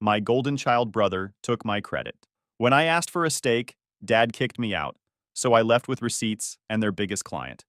My golden child brother took my credit. When I asked for a steak, Dad kicked me out, so I left with receipts and their biggest client.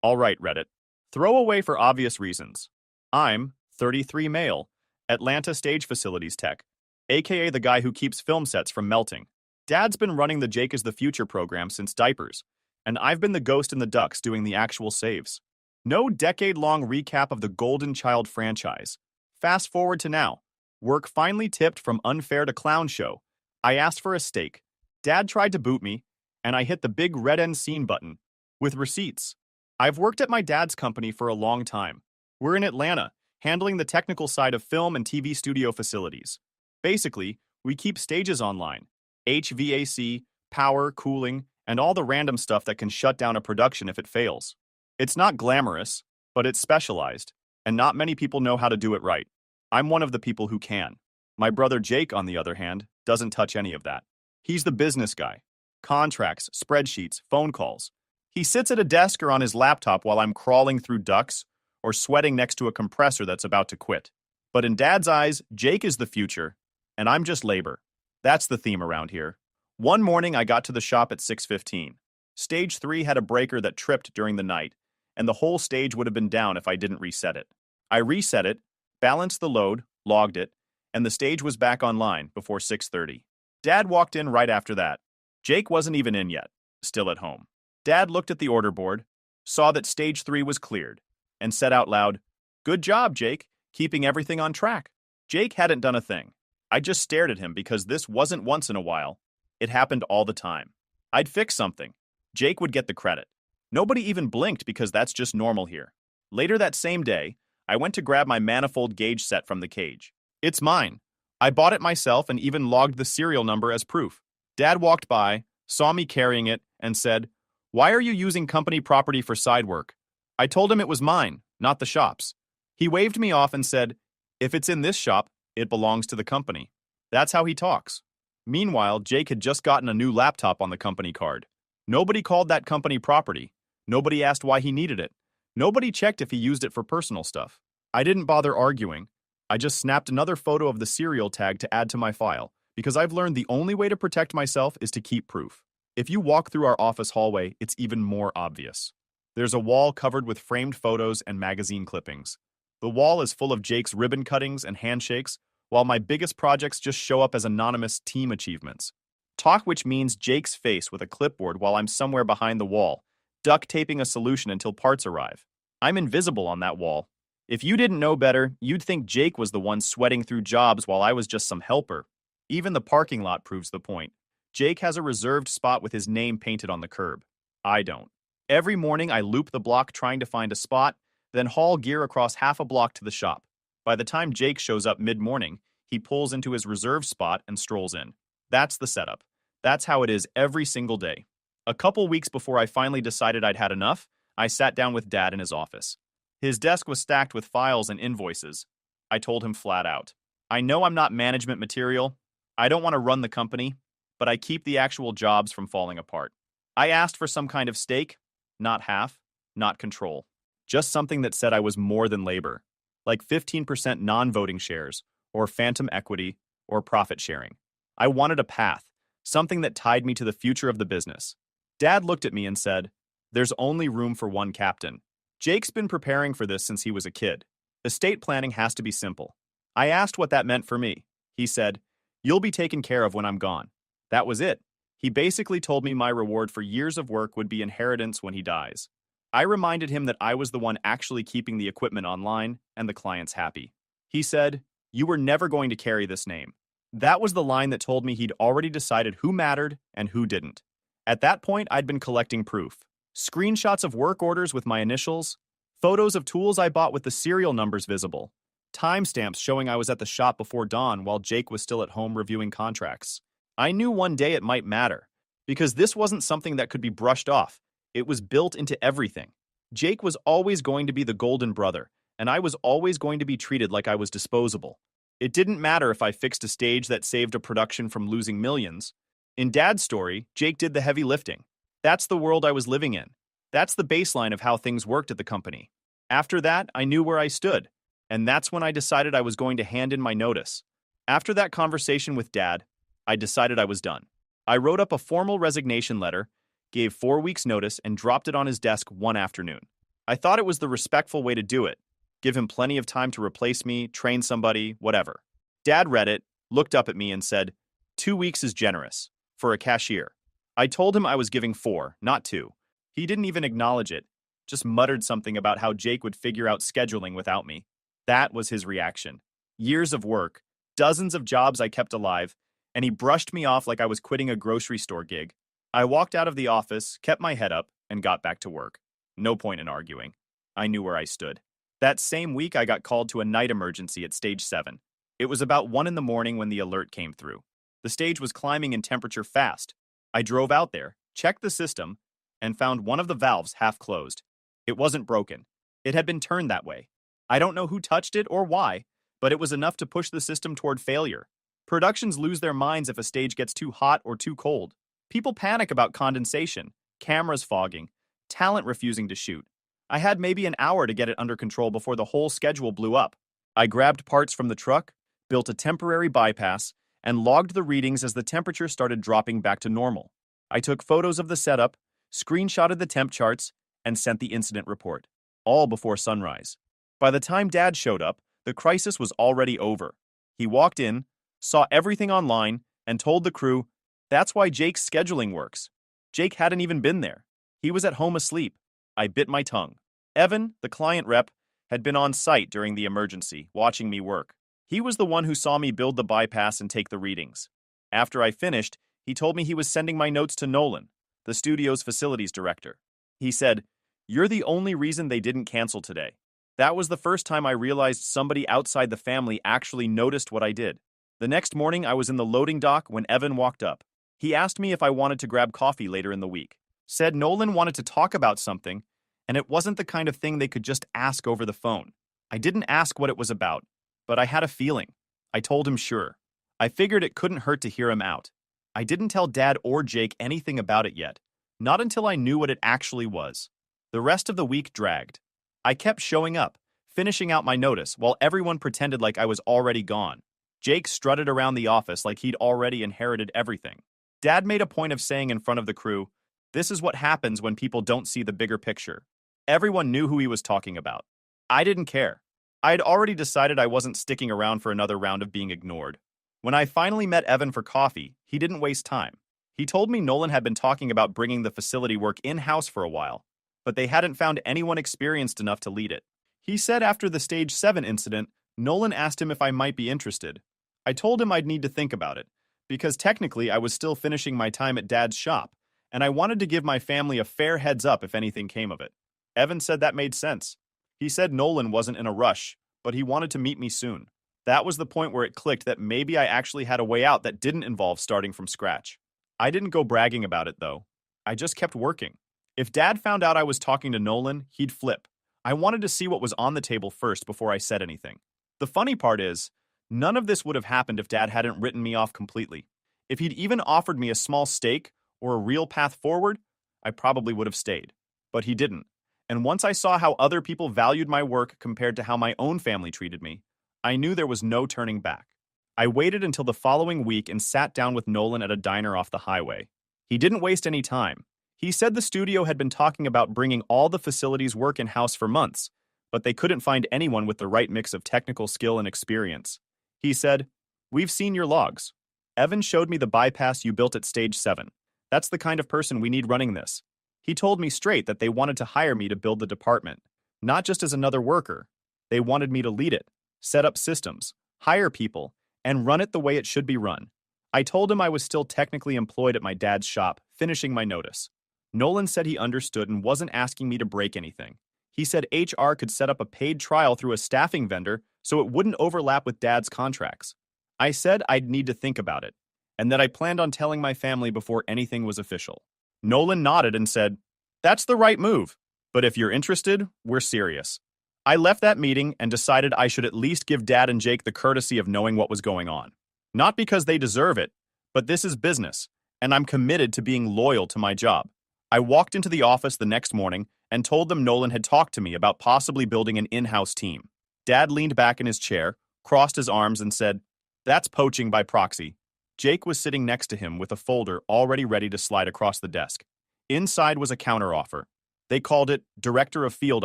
All right, Reddit. Throw away for obvious reasons. I'm 33 male, Atlanta Stage Facilities Tech, aka the guy who keeps film sets from melting. Dad's been running the Jake is the Future program since diapers, and I've been the ghost in the ducks doing the actual saves. No decade-long recap of the Golden Child franchise. Fast forward to now. Work finally tipped from unfair to clown show. I asked for a steak. Dad tried to boot me, and I hit the big red end scene button. With receipts. I've worked at my dad's company for a long time. We're in Atlanta, handling the technical side of film and TV studio facilities. Basically, we keep stages online. HVAC, power, cooling, and all the random stuff that can shut down a production if it fails. It's not glamorous, but it's specialized, and not many people know how to do it right. I'm one of the people who can. My brother Jake, on the other hand, doesn't touch any of that. He's the business guy. Contracts, spreadsheets, phone calls. He sits at a desk or on his laptop while I'm crawling through ducts or sweating next to a compressor that's about to quit. But in Dad's eyes, Jake is the future, and I'm just labor. That's the theme around here. One morning, I got to the shop at 6:15. Stage 3 had a breaker that tripped during the night, and the whole stage would have been down if I didn't reset it. I reset it, balanced the load, logged it, and the stage was back online before 6:30. Dad walked in right after that. Jake wasn't even in yet, still at home. Dad looked at the order board, saw that stage 3 was cleared, and said out loud, "Good job, Jake, keeping everything on track." Jake hadn't done a thing. I just stared at him because this wasn't once in a while. It happened all the time. I'd fix something. Jake would get the credit. Nobody even blinked because that's just normal here. Later that same day, I went to grab my manifold gauge set from the cage. It's mine. I bought it myself and even logged the serial number as proof. Dad walked by, saw me carrying it, and said, "Why are you using company property for side work?" I told him it was mine, not the shop's. He waved me off and said, "If it's in this shop, it belongs to the company." That's how he talks. Meanwhile, Jake had just gotten a new laptop on the company card. Nobody called that company property. Nobody asked why he needed it. Nobody checked if he used it for personal stuff. I didn't bother arguing. I just snapped another photo of the serial tag to add to my file, because I've learned the only way to protect myself is to keep proof. If you walk through our office hallway, it's even more obvious. There's a wall covered with framed photos and magazine clippings. The wall is full of Jake's ribbon cuttings and handshakes, while my biggest projects just show up as anonymous team achievements. Talk which means Jake's face with a clipboard while I'm somewhere behind the wall, duct taping a solution until parts arrive. I'm invisible on that wall. If you didn't know better, you'd think Jake was the one sweating through jobs while I was just some helper. Even the parking lot proves the point. Jake has a reserved spot with his name painted on the curb. I don't. Every morning I loop the block trying to find a spot, then haul gear across half a block to the shop. By the time Jake shows up mid-morning, he pulls into his reserved spot and strolls in. That's the setup. That's how it is every single day. A couple weeks before I finally decided I'd had enough, I sat down with Dad in his office. His desk was stacked with files and invoices. I told him flat out, "I know I'm not management material. I don't want to run the company, but I keep the actual jobs from falling apart. I asked for some kind of stake, not half, not control. Just something that said I was more than labor, like 15% non-voting shares, or phantom equity, or profit sharing. I wanted a path, something that tied me to the future of the business." Dad looked at me and said, "There's only room for one captain." Jake's been preparing for this since he was a kid. Estate planning has to be simple. I asked what that meant for me. He said, "You'll be taken care of when I'm gone." That was it. He basically told me my reward for years of work would be inheritance when he dies. I reminded him that I was the one actually keeping the equipment online and the clients happy. He said, "You were never going to carry this name." That was the line that told me he'd already decided who mattered and who didn't. At that point, I'd been collecting proof. Screenshots of work orders with my initials, photos of tools I bought with the serial numbers visible, timestamps showing I was at the shop before dawn while Jake was still at home reviewing contracts. I knew one day it might matter, because this wasn't something that could be brushed off. It was built into everything. Jake was always going to be the golden brother, and I was always going to be treated like I was disposable. It didn't matter if I fixed a stage that saved a production from losing millions. In Dad's story, Jake did the heavy lifting. That's the world I was living in. That's the baseline of how things worked at the company. After that, I knew where I stood, and that's when I decided I was going to hand in my notice. After that conversation with Dad, I decided I was done. I wrote up a formal resignation letter, gave 4 weeks' notice, and dropped it on his desk one afternoon. I thought it was the respectful way to do it, give him plenty of time to replace me, train somebody, whatever. Dad read it, looked up at me, and said, 2 weeks is generous for a cashier. I told him I was giving 4, not 2. He didn't even acknowledge it, just muttered something about how Jake would figure out scheduling without me. That was his reaction. Years of work, dozens of jobs I kept alive, and he brushed me off like I was quitting a grocery store gig. I walked out of the office, kept my head up, and got back to work. No point in arguing. I knew where I stood. That same week, I got called to a night emergency at stage 7. It was about 1 in the morning when the alert came through. The stage was climbing in temperature fast. I drove out there, checked the system, and found one of the valves half closed. It wasn't broken. It had been turned that way. I don't know who touched it or why, but it was enough to push the system toward failure. Productions lose their minds if a stage gets too hot or too cold. People panic about condensation, cameras fogging, talent refusing to shoot. I had maybe an hour to get it under control before the whole schedule blew up. I grabbed parts from the truck, built a temporary bypass, and logged the readings as the temperature started dropping back to normal. I took photos of the setup, screenshotted the temp charts, and sent the incident report, all before sunrise. By the time Dad showed up, the crisis was already over. He walked in, saw everything online, and told the crew, "That's why Jake's scheduling works." Jake hadn't even been there. He was at home asleep. I bit my tongue. Evan, the client rep, had been on site during the emergency, watching me work. He was the one who saw me build the bypass and take the readings. After I finished, he told me he was sending my notes to Nolan, the studio's facilities director. He said, "You're the only reason they didn't cancel today." That was the first time I realized somebody outside the family actually noticed what I did. The next morning, I was in the loading dock when Evan walked up. He asked me if I wanted to grab coffee later in the week. Said Nolan wanted to talk about something, and it wasn't the kind of thing they could just ask over the phone. I didn't ask what it was about, but I had a feeling. I told him sure. I figured it couldn't hurt to hear him out. I didn't tell Dad or Jake anything about it yet, not until I knew what it actually was. The rest of the week dragged. I kept showing up, finishing out my notice, while everyone pretended like I was already gone. Jake strutted around the office like he'd already inherited everything. Dad made a point of saying in front of the crew, "This is what happens when people don't see the bigger picture." Everyone knew who he was talking about. I didn't care. I had already decided I wasn't sticking around for another round of being ignored. When I finally met Evan for coffee, he didn't waste time. He told me Nolan had been talking about bringing the facility work in-house for a while, but they hadn't found anyone experienced enough to lead it. He said after the Stage 7 incident, Nolan asked him if I might be interested. I told him I'd need to think about it, because technically I was still finishing my time at Dad's shop, and I wanted to give my family a fair heads up if anything came of it. Evan said that made sense. He said Nolan wasn't in a rush, but he wanted to meet me soon. That was the point where it clicked that maybe I actually had a way out that didn't involve starting from scratch. I didn't go bragging about it, though. I just kept working. If Dad found out I was talking to Nolan, he'd flip. I wanted to see what was on the table first before I said anything. The funny part is, none of this would have happened if Dad hadn't written me off completely. If he'd even offered me a small stake or a real path forward, I probably would have stayed. But he didn't. And once I saw how other people valued my work compared to how my own family treated me, I knew there was no turning back. I waited until the following week and sat down with Nolan at a diner off the highway. He didn't waste any time. He said the studio had been talking about bringing all the facilities work in-house for months, but they couldn't find anyone with the right mix of technical skill and experience. He said, "We've seen your logs. Evan showed me the bypass you built at Stage 7. That's the kind of person we need running this." He told me straight that they wanted to hire me to build the department, not just as another worker. They wanted me to lead it, set up systems, hire people, and run it the way it should be run. I told him I was still technically employed at my dad's shop, finishing my notice. Nolan said he understood and wasn't asking me to break anything. He said HR could set up a paid trial through a staffing vendor so it wouldn't overlap with Dad's contracts. I said I'd need to think about it, and that I planned on telling my family before anything was official. Nolan nodded and said, "That's the right move, but if you're interested, we're serious." I left that meeting and decided I should at least give Dad and Jake the courtesy of knowing what was going on. Not because they deserve it, but this is business, and I'm committed to being loyal to my job. I walked into the office the next morning and told them Nolan had talked to me about possibly building an in-house team. Dad leaned back in his chair, crossed his arms, and said, That's poaching by proxy. Jake was sitting next to him with a folder already ready to slide across the desk. Inside was a counteroffer. They called it Director of Field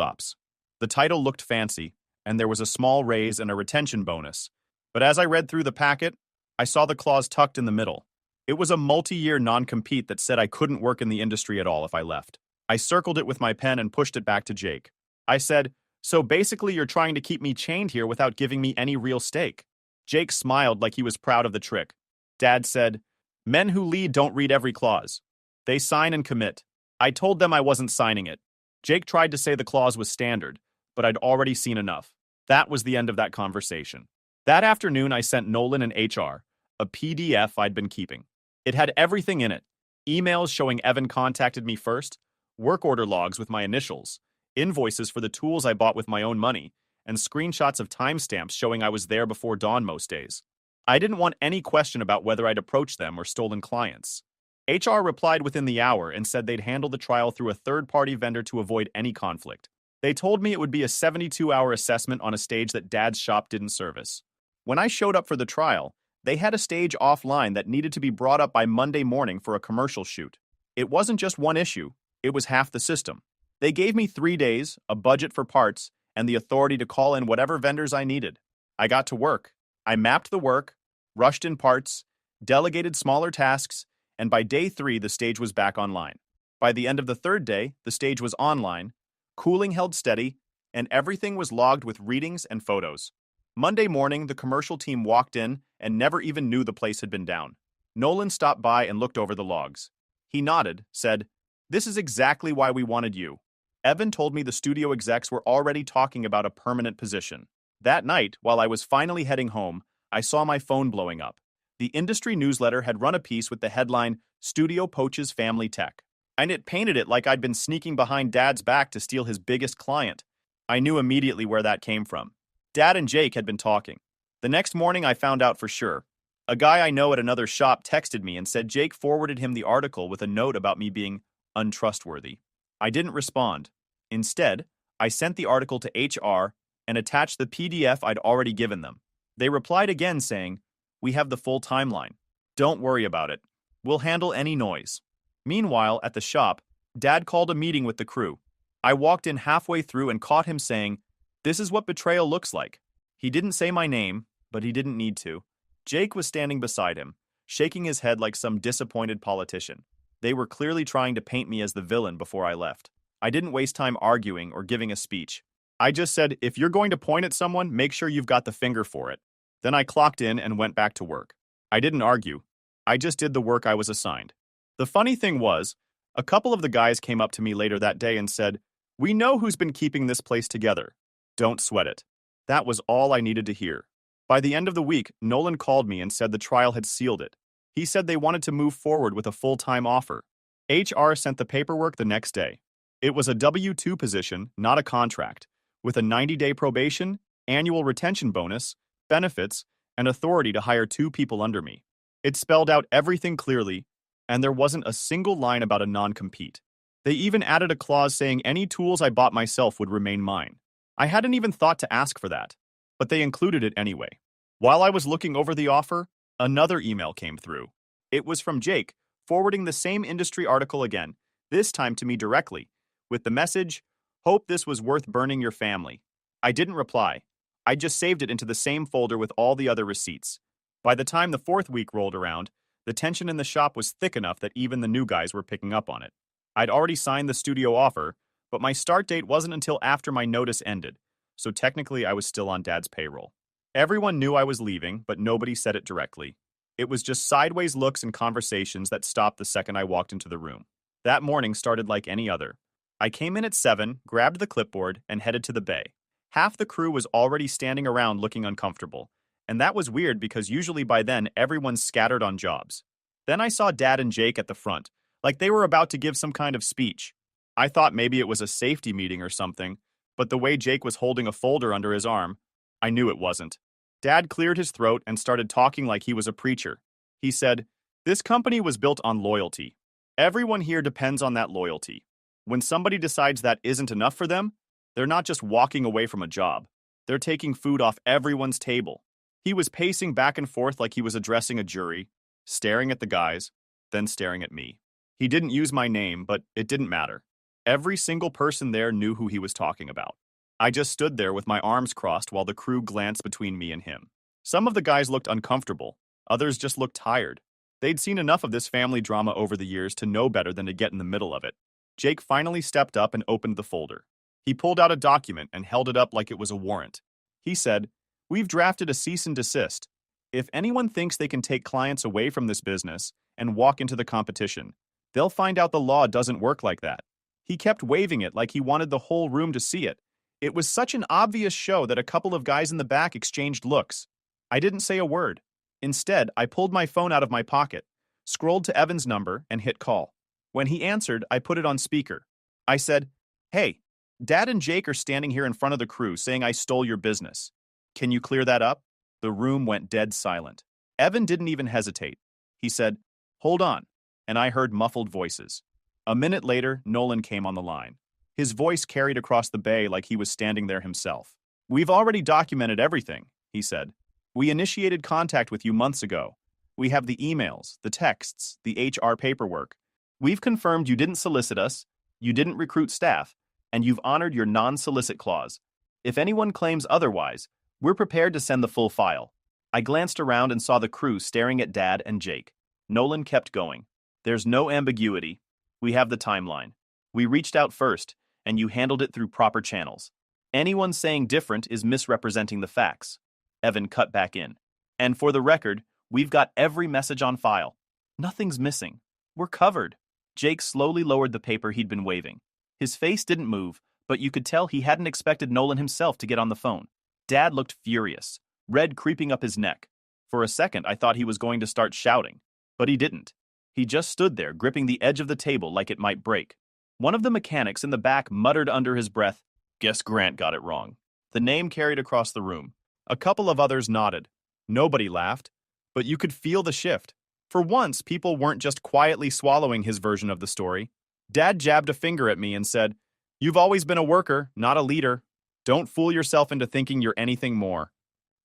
Ops. The title looked fancy, and there was a small raise and a retention bonus. But as I read through the packet, I saw the clause tucked in the middle. It was a multi-year non-compete that said I couldn't work in the industry at all if I left. I circled it with my pen and pushed it back to Jake. I said, "So basically you're trying to keep me chained here without giving me any real stake." Jake smiled like he was proud of the trick. Dad said, "Men who lead don't read every clause. They sign and commit." I told them I wasn't signing it. Jake tried to say the clause was standard, but I'd already seen enough. That was the end of that conversation. That afternoon, I sent Nolan and HR a PDF I'd been keeping. It had everything in it. Emails showing Evan contacted me first, work order logs with my initials, invoices for the tools I bought with my own money, and screenshots of timestamps showing I was there before dawn most days. I didn't want any question about whether I'd approached them or stolen clients. HR replied within the hour and said they'd handle the trial through a third-party vendor to avoid any conflict. They told me it would be a 72-hour assessment on a stage that Dad's shop didn't service. When I showed up for the trial, they had a stage offline that needed to be brought up by Monday morning for a commercial shoot. It wasn't just one issue, it was half the system. They gave me 3 days, a budget for parts, and the authority to call in whatever vendors I needed. I got to work. I mapped the work, rushed in parts, delegated smaller tasks, and by day 3, the stage was back online. By the end of the 3rd day, the stage was online, cooling held steady, and everything was logged with readings and photos. Monday morning, the commercial team walked in and never even knew the place had been down. Nolan stopped by and looked over the logs. He nodded, said, "This is exactly why we wanted you." Evan told me the studio execs were already talking about a permanent position. That night, while I was finally heading home, I saw my phone blowing up. The industry newsletter had run a piece with the headline, "Studio Poaches Family Tech." And it painted it like I'd been sneaking behind Dad's back to steal his biggest client. I knew immediately where that came from. Dad and Jake had been talking. The next morning, I found out for sure. A guy I know at another shop texted me and said Jake forwarded him the article with a note about me being untrustworthy. I didn't respond. Instead, I sent the article to HR and attached the PDF I'd already given them. They replied again saying, "We have the full timeline. Don't worry about it. We'll handle any noise." Meanwhile, at the shop, Dad called a meeting with the crew. I walked in halfway through and caught him saying, "This is what betrayal looks like." He didn't say my name, but he didn't need to. Jake was standing beside him, shaking his head like some disappointed politician. They were clearly trying to paint me as the villain before I left. I didn't waste time arguing or giving a speech. I just said, "If you're going to point at someone, make sure you've got the finger for it." Then I clocked in and went back to work. I didn't argue. I just did the work I was assigned. The funny thing was, a couple of the guys came up to me later that day and said, "We know who's been keeping this place together. Don't sweat it." That was all I needed to hear. By the end of the week, Nolan called me and said the trial had sealed it. He said they wanted to move forward with a full-time offer. HR sent the paperwork the next day. It was a W-2 position, not a contract, with a 90-day probation, annual retention bonus, benefits, and authority to hire 2 people under me. It spelled out everything clearly, and there wasn't a single line about a non-compete. They even added a clause saying any tools I bought myself would remain mine. I hadn't even thought to ask for that, but they included it anyway. While I was looking over the offer, another email came through. It was from Jake, forwarding the same industry article again, this time to me directly, with the message, "Hope this was worth burning your family." I didn't reply. I just saved it into the same folder with all the other receipts. By the time the 4th week rolled around, the tension in the shop was thick enough that even the new guys were picking up on it. I'd already signed the studio offer, but my start date wasn't until after my notice ended, so technically I was still on Dad's payroll. Everyone knew I was leaving, but nobody said it directly. It was just sideways looks and conversations that stopped the second I walked into the room. That morning started like any other. I came in at 7, grabbed the clipboard, and headed to the bay. Half the crew was already standing around looking uncomfortable, and that was weird because usually by then everyone's scattered on jobs. Then I saw Dad and Jake at the front, like they were about to give some kind of speech. I thought maybe it was a safety meeting or something, but the way Jake was holding a folder under his arm, I knew it wasn't. Dad cleared his throat and started talking like he was a preacher. He said, "This company was built on loyalty. Everyone here depends on that loyalty. When somebody decides that isn't enough for them, they're not just walking away from a job. They're taking food off everyone's table. He was pacing back and forth like he was addressing a jury, staring at the guys, then staring at me. He didn't use my name, but it didn't matter. Every single person there knew who he was talking about. I just stood there with my arms crossed while the crew glanced between me and him. Some of the guys looked uncomfortable, others just looked tired. They'd seen enough of this family drama over the years to know better than to get in the middle of it. Jake finally stepped up and opened the folder. He pulled out a document and held it up like it was a warrant. He said, "We've drafted a cease and desist. If anyone thinks they can take clients away from this business and walk into the competition, they'll find out the law doesn't work like that." He kept waving it like he wanted the whole room to see it. It was such an obvious show that a couple of guys in the back exchanged looks. I didn't say a word. Instead, I pulled my phone out of my pocket, scrolled to Evan's number, and hit call. When he answered, I put it on speaker. I said, "Hey, Dad and Jake are standing here in front of the crew saying I stole your business. Can you clear that up?" The room went dead silent. Evan didn't even hesitate. He said, "Hold on," and I heard muffled voices. A minute later, Nolan came on the line. His voice carried across the bay like he was standing there himself. "We've already documented everything," he said. "We initiated contact with you months ago. We have the emails, the texts, the HR paperwork. We've confirmed you didn't solicit us, you didn't recruit staff, and you've honored your non-solicit clause. If anyone claims otherwise, we're prepared to send the full file." I glanced around and saw the crew staring at Dad and Jake. Nolan kept going. "There's no ambiguity. We have the timeline. We reached out first, and you handled it through proper channels. Anyone saying different is misrepresenting the facts." Evan cut back in. "And for the record, we've got every message on file. Nothing's missing. We're covered." Jake slowly lowered the paper he'd been waving. His face didn't move, but you could tell he hadn't expected Nolan himself to get on the phone. Dad looked furious, red creeping up his neck. For a second, I thought he was going to start shouting, but he didn't. He just stood there, gripping the edge of the table like it might break. One of the mechanics in the back muttered under his breath, "Guess Grant got it wrong." The name carried across the room. A couple of others nodded. Nobody laughed, but you could feel the shift. For once, people weren't just quietly swallowing his version of the story. Dad jabbed a finger at me and said, "You've always been a worker, not a leader. Don't fool yourself into thinking you're anything more."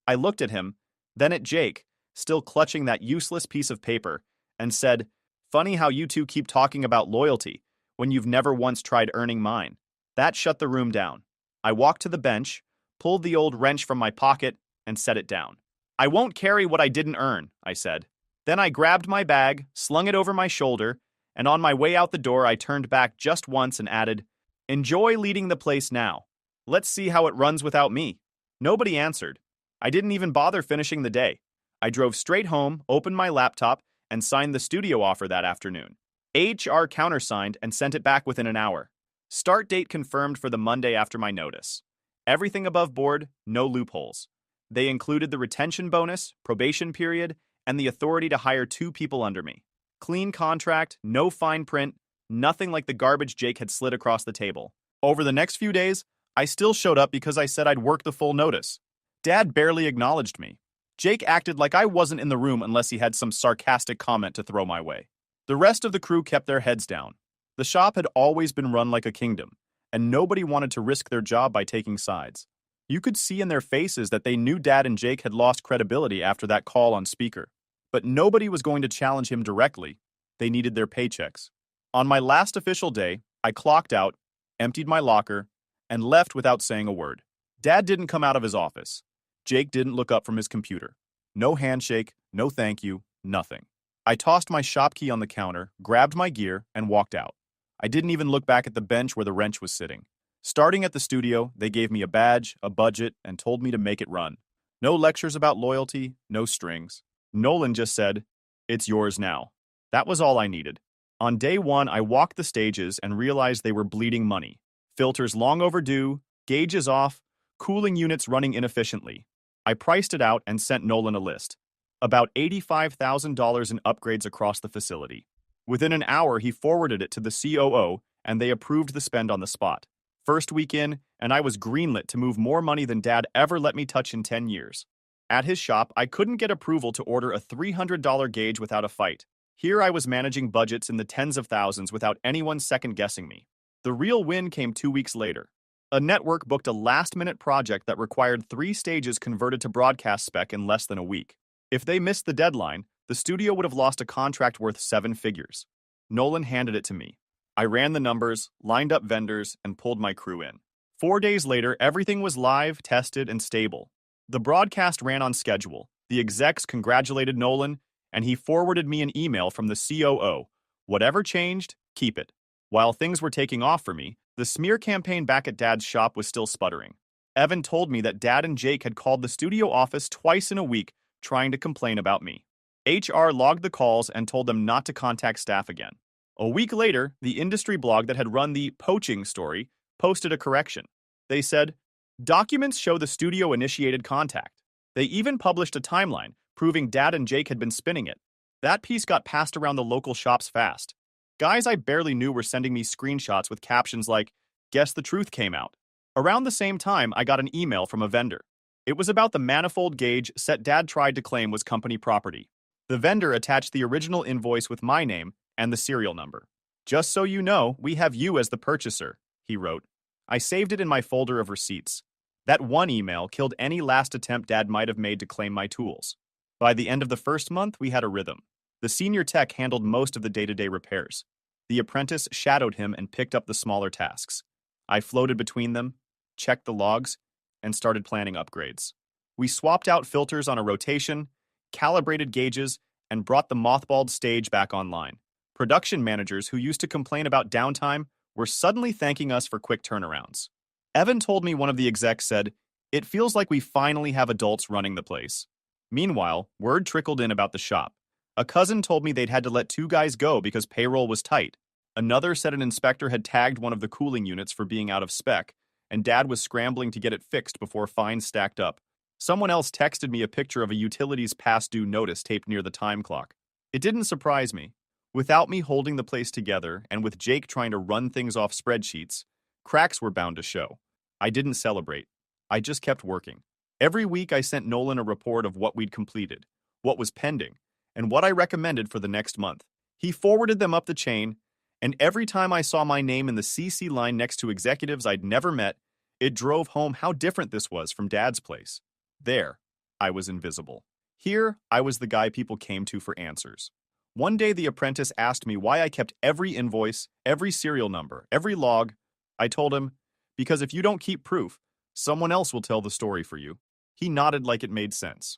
I looked at him, then at Jake, still clutching that useless piece of paper, and said, "Funny how you two keep talking about loyalty when you've never once tried earning mine." That shut the room down. I walked to the bench, pulled the old wrench from my pocket, and set it down. "I won't carry what I didn't earn," I said. Then I grabbed my bag, slung it over my shoulder, and on my way out the door I turned back just once and added, "Enjoy leading the place now. Let's see how it runs without me." Nobody answered. I didn't even bother finishing the day. I drove straight home, opened my laptop, and signed the studio offer that afternoon. HR countersigned and sent it back within an hour. Start date confirmed for the Monday after my notice. Everything above board, no loopholes. They included the retention bonus, probation period, and the authority to hire 2 people under me. Clean contract, no fine print, nothing like the garbage Jake had slid across the table. Over the next few days, I still showed up because I said I'd work the full notice. Dad barely acknowledged me. Jake acted like I wasn't in the room unless he had some sarcastic comment to throw my way. The rest of the crew kept their heads down. The shop had always been run like a kingdom, and nobody wanted to risk their job by taking sides. You could see in their faces that they knew Dad and Jake had lost credibility after that call on speaker. But nobody was going to challenge him directly. They needed their paychecks. On my last official day, I clocked out, emptied my locker, and left without saying a word. Dad didn't come out of his office. Jake didn't look up from his computer. No handshake, no thank you, nothing. I tossed my shop key on the counter, grabbed my gear, and walked out. I didn't even look back at the bench where the wrench was sitting. Starting at the studio, they gave me a badge, a budget, and told me to make it run. No lectures about loyalty, no strings. Nolan just said, "It's yours now." That was all I needed. On day 1, I walked the stages and realized they were bleeding money. Filters long overdue, gauges off, cooling units running inefficiently. I priced it out and sent Nolan a list. About $85,000 in upgrades across the facility. Within an hour, he forwarded it to the COO, and they approved the spend on the spot. First week in, and I was greenlit to move more money than Dad ever let me touch in 10 years. At his shop, I couldn't get approval to order a $300 gauge without a fight. Here I was managing budgets in the tens of thousands without anyone second-guessing me. The real win came 2 weeks later. A network booked a last-minute project that required 3 stages converted to broadcast spec in less than a week. If they missed the deadline, the studio would have lost a contract worth 7 figures. Nolan handed it to me. I ran the numbers, lined up vendors, and pulled my crew in. 4 days later, everything was live, tested, and stable. The broadcast ran on schedule. The execs congratulated Nolan, and he forwarded me an email from the COO. Whatever changed, keep it. While things were taking off for me, the smear campaign back at Dad's shop was still sputtering. Evan told me that Dad and Jake had called the studio office twice in a week trying to complain about me. HR logged the calls and told them not to contact staff again. A week later, the industry blog that had run the poaching story posted a correction. They said, "Documents show the studio initiated contact." They even published a timeline proving Dad and Jake had been spinning it. That piece got passed around the local shops fast. Guys I barely knew were sending me screenshots with captions like, "Guess the truth came out." Around the same time, I got an email from a vendor. It was about the manifold gauge set Dad tried to claim was company property. The vendor attached the original invoice with my name and the serial number. "Just so you know, we have you as the purchaser," he wrote. I saved it in my folder of receipts. That one email killed any last attempt Dad might have made to claim my tools. By the end of the first month, we had a rhythm. The senior tech handled most of the day-to-day repairs. The apprentice shadowed him and picked up the smaller tasks. I floated between them, checked the logs, and started planning upgrades. We swapped out filters on a rotation, calibrated gauges, and brought the mothballed stage back online. Production managers who used to complain about downtime were suddenly thanking us for quick turnarounds. Evan told me one of the execs said, "It feels like we finally have adults running the place." Meanwhile, word trickled in about the shop. A cousin told me they'd had to let 2 guys go because payroll was tight. Another said an inspector had tagged one of the cooling units for being out of spec, and Dad was scrambling to get it fixed before fines stacked up. Someone else texted me a picture of a utilities past due notice taped near the time clock. It didn't surprise me. Without me holding the place together, and with Jake trying to run things off spreadsheets, cracks were bound to show. I didn't celebrate. I just kept working. Every week I sent Nolan a report of what we'd completed, what was pending, and what I recommended for the next month. He forwarded them up the chain, and every time I saw my name in the CC line next to executives I'd never met, it drove home how different this was from Dad's place. There, I was invisible. Here, I was the guy people came to for answers. One day the apprentice asked me why I kept every invoice, every serial number, every log. I told him, "Because if you don't keep proof, someone else will tell the story for you." He nodded like it made sense.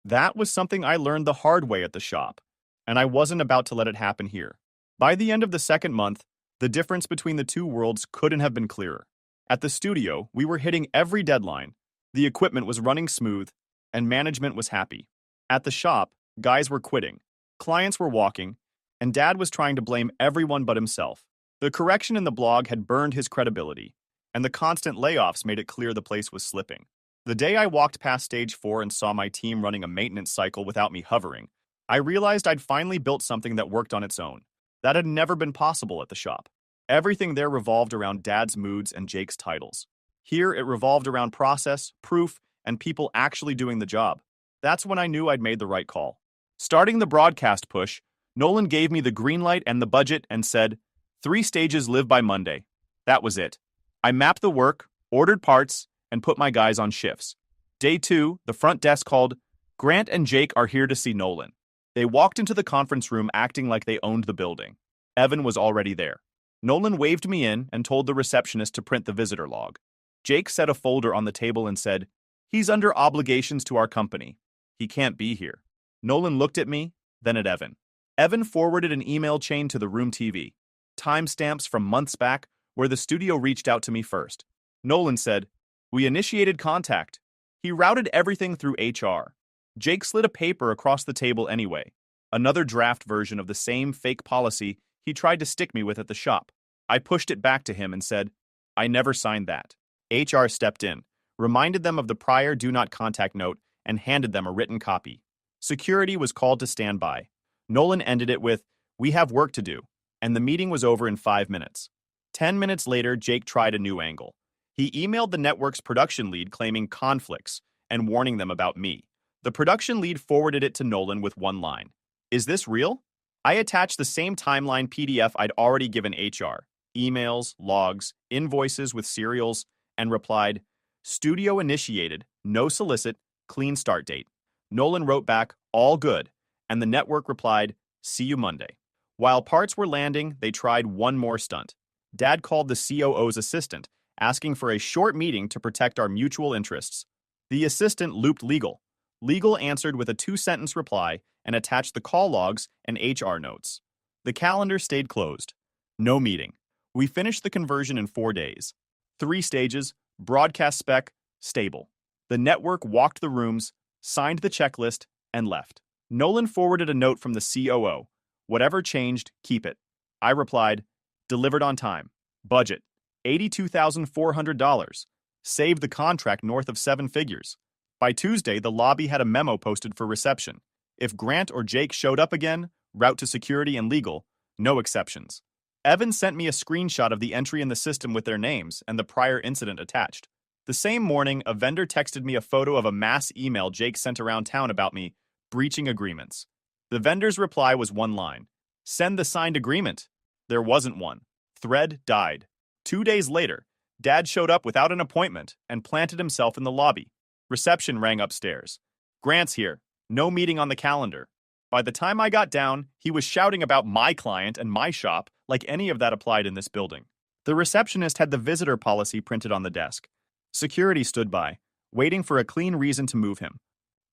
That was something I learned the hard way at the shop, and I wasn't about to let it happen here. By the end of the second month, the difference between the two worlds couldn't have been clearer. At the studio, we were hitting every deadline, the equipment was running smooth, and management was happy. At the shop, guys were quitting, clients were walking, and Dad was trying to blame everyone but himself. The correction in the blog had burned his credibility, and the constant layoffs made it clear the place was slipping. The day I walked past stage 4 and saw my team running a maintenance cycle without me hovering, I realized I'd finally built something that worked on its own. That had never been possible at the shop. Everything there revolved around Dad's moods and Jake's titles. Here, it revolved around process, proof, and people actually doing the job. That's when I knew I'd made the right call. Starting the broadcast push, Nolan gave me the green light and the budget and said, 3 stages live by Monday. That was it. I mapped the work, ordered parts, and put my guys on shifts. Day 2, the front desk called, "Grant and Jake are here to see Nolan." They walked into the conference room acting like they owned the building. Evan was already there. Nolan waved me in and told the receptionist to print the visitor log. Jake set a folder on the table and said, "He's under obligations to our company. He can't be here." Nolan looked at me, then at Evan. Evan forwarded an email chain to the room TV. Timestamps from months back where the studio reached out to me first. Nolan said, "We initiated contact." He routed everything through HR. Jake slid a paper across the table anyway. Another draft version of the same fake policy he tried to stick me with at the shop. I pushed it back to him and said, "I never signed that." HR stepped in, reminded them of the prior do not contact note, and handed them a written copy. Security was called to stand by. Nolan ended it with, "We have work to do," and the meeting was over in 5 minutes. 10 minutes later, Jake tried a new angle. He emailed the network's production lead claiming conflicts and warning them about me. The production lead forwarded it to Nolan with one line. "Is this real?" I attached the same timeline PDF I'd already given HR. Emails, logs, invoices with serials, and replied, "Studio initiated, no solicit, clean start date." Nolan wrote back, "All good," and the network replied, "See you Monday." While parts were landing, they tried one more stunt. Dad called the COO's assistant, asking for a short meeting to protect our mutual interests. The assistant looped legal. Legal answered with a two-sentence reply and attached the call logs and HR notes. The calendar stayed closed. No meeting. We finished the conversion in 4 days. 3 stages, broadcast spec, stable. The network walked the rooms, signed the checklist, and left. Nolan forwarded a note from the COO. "Whatever changed, keep it." I replied, "Delivered on time. Budget, $82,400. Saved the contract north of 7 figures." By Tuesday, the lobby had a memo posted for reception. If Grant or Jake showed up again, route to security and legal, no exceptions. Evan sent me a screenshot of the entry in the system with their names and the prior incident attached. The same morning, a vendor texted me a photo of a mass email Jake sent around town about me breaching agreements. The vendor's reply was one line: "Send the signed agreement." There wasn't one. Thread died. 2 days later, Dad showed up without an appointment and planted himself in the lobby. Reception rang upstairs. "Grant's here. No meeting on the calendar." By the time I got down, he was shouting about my client and my shop like any of that applied in this building. The receptionist had the visitor policy printed on the desk. Security stood by, waiting for a clean reason to move him.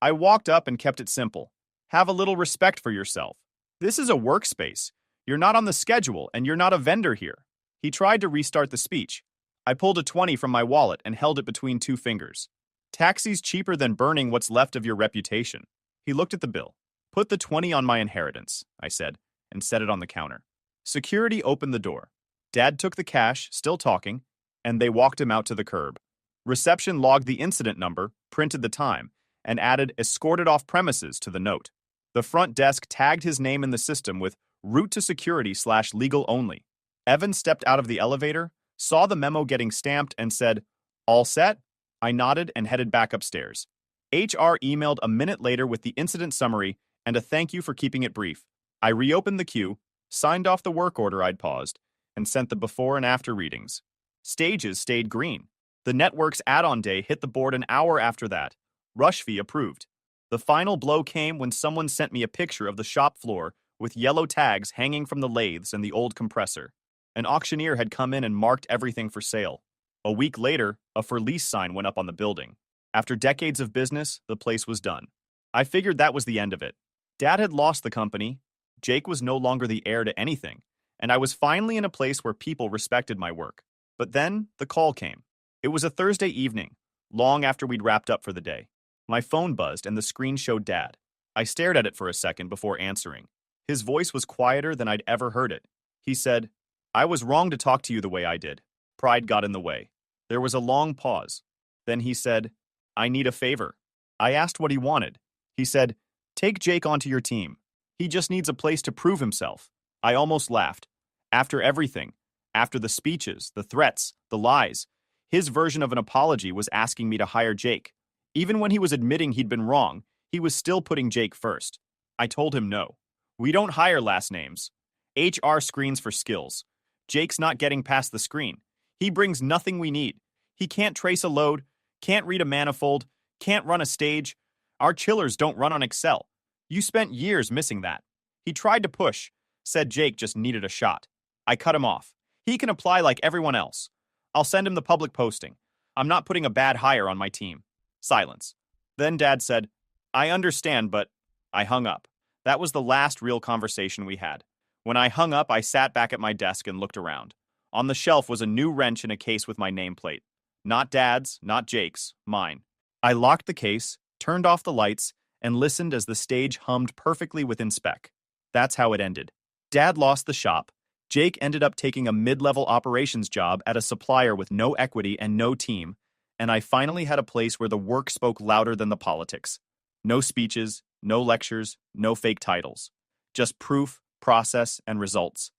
I walked up and kept it simple. Have a little respect for yourself. This is a workspace. You're not on the schedule, and you're not a vendor here. He tried to restart the speech. I pulled a 20 from my wallet and held it between 2 fingers. "Taxi's cheaper than burning what's left of your reputation." He looked at the bill. "Put the 20 on my inheritance," I said, and set it on the counter. Security opened the door. Dad took the cash, still talking, and they walked him out to the curb. Reception logged the incident number, printed the time, and added "escorted off premises" to the note. The front desk tagged his name in the system with "route to security/legal only." Evan stepped out of the elevator, saw the memo getting stamped, and said, "All set?" I nodded and headed back upstairs. HR emailed a minute later with the incident summary and a thank you for keeping it brief. I reopened the queue, signed off the work order I'd paused, and sent the before and after readings. Stages stayed green. The network's add-on day hit the board an hour after that. Rush fee approved. The final blow came when someone sent me a picture of the shop floor with yellow tags hanging from the lathes and the old compressor. An auctioneer had come in and marked everything for sale. A week later, a for lease sign went up on the building. After decades of business, the place was done. I figured that was the end of it. Dad had lost the company, Jake was no longer the heir to anything, and I was finally in a place where people respected my work. But then, the call came. It was a Thursday evening, long after we'd wrapped up for the day. My phone buzzed and the screen showed Dad. I stared at it for a second before answering. His voice was quieter than I'd ever heard it. He said, "I was wrong to talk to you the way I did. Pride got in the way." There was a long pause. Then he said, "I need a favor." I asked what he wanted. He said, "Take Jake onto your team. He just needs a place to prove himself." I almost laughed. After everything, after the speeches, the threats, the lies, his version of an apology was asking me to hire Jake. Even when he was admitting he'd been wrong, he was still putting Jake first. I told him no. We don't hire last names. HR screens for skills. Jake's not getting past the screen. He brings nothing we need. He can't trace a load, can't read a manifold, can't run a stage. Our chillers don't run on Excel. You spent years missing that. He tried to push, said Jake just needed a shot. I cut him off. He can apply like everyone else. I'll send him the public posting. I'm not putting a bad hire on my team. Silence. Then Dad said, "I understand, but..." I hung up. That was the last real conversation we had. When I hung up, I sat back at my desk and looked around. On the shelf was a new wrench in a case with my nameplate. Not Dad's, not Jake's, mine. I locked the case, turned off the lights, and listened as the stage hummed perfectly within spec. That's how it ended. Dad lost the shop. Jake ended up taking a mid-level operations job at a supplier with no equity and no team, and I finally had a place where the work spoke louder than the politics. No speeches, no lectures, no fake titles. Just proof, process, and results.